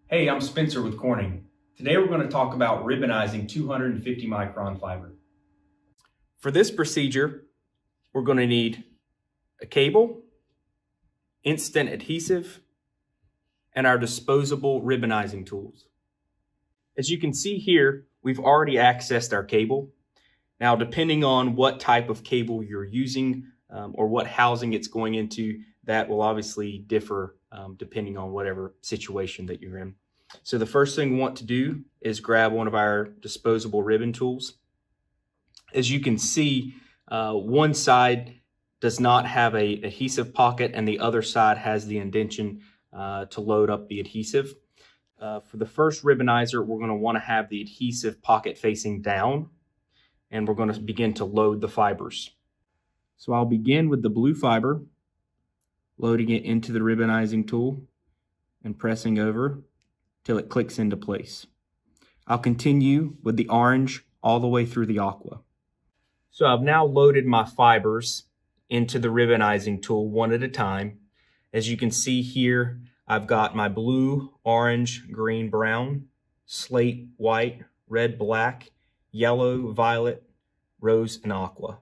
Hey, I'm Spencer with Corning. Today we're going to talk about ribbonizing 250 micron fiber. For this procedure, we're going to need a cable, instant adhesive, and our disposable ribbonizing tools. As you can see here, we've already accessed our cable. Now, depending on what type of cable you're using or what housing it's going into, that will obviously differ depending on whatever situation that you're in. So the first thing we want to do is grab one of our disposable ribbon tools. As you can see, one side does not have an adhesive pocket and the other side has the indentation to load up the adhesive. For the first ribbonizer, we're going to want to have the adhesive pocket facing down, and we're going to begin to load the fibers. So I'll begin with the blue fiber, loading it into the ribbonizing tool and pressing over till it clicks into place. I'll continue with the orange all the way through the aqua. So I've now loaded my fibers into the ribbonizing tool one at a time. As you can see here, I've got my blue, orange, green, brown, slate, white, red, black, yellow, violet, rose, and aqua.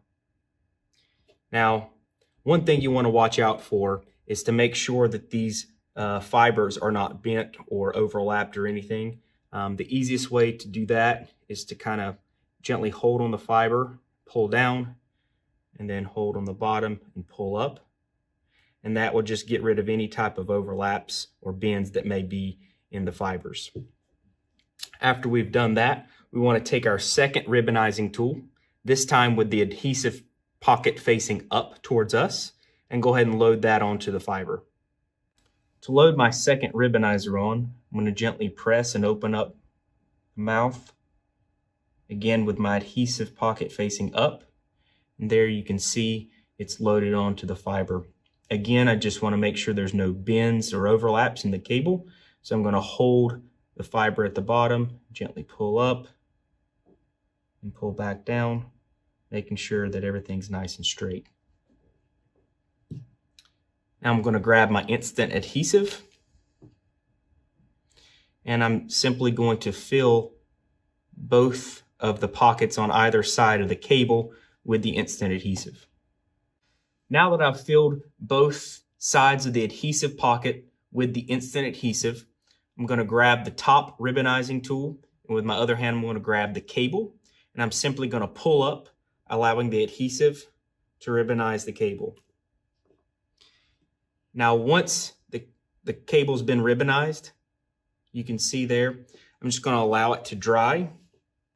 Now, one thing you want to watch out for is to make sure that these fibers are not bent or overlapped or anything. The easiest way to do that is to kind of gently hold on the fiber, pull down, and then hold on the bottom and pull up. And that will just get rid of any type of overlaps or bends that may be in the fibers. After we've done that, we want to take our second ribbonizing tool, this time with the adhesive pocket facing up towards us, and go ahead and load that onto the fiber. To load my second ribbonizer on, I'm going to gently press and open up the mouth, again with my adhesive pocket facing up, and there you can see it's loaded onto the fiber. Again, I just want to make sure there's no bends or overlaps in the cable, so I'm going to hold the fiber at the bottom, gently pull up and pull back down, making sure that everything's nice and straight. Now I'm going to grab my instant adhesive, and I'm simply going to fill both of the pockets on either side of the cable with the instant adhesive. Now that I've filled both sides of the adhesive pocket with the instant adhesive, I'm going to grab the top ribbonizing tool, and with my other hand I'm going to grab the cable, and I'm simply going to pull up, allowing the adhesive to ribbonize the cable. Now once the cable's been ribbonized, you can see there, I'm just going to allow it to dry.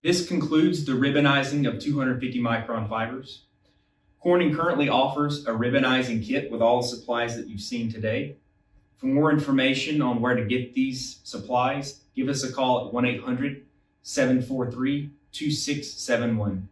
This concludes the ribbonizing of 250 micron fibers. Corning currently offers a ribbonizing kit with all the supplies that you've seen today. For more information on where to get these supplies, give us a call at 1-800-743-2671.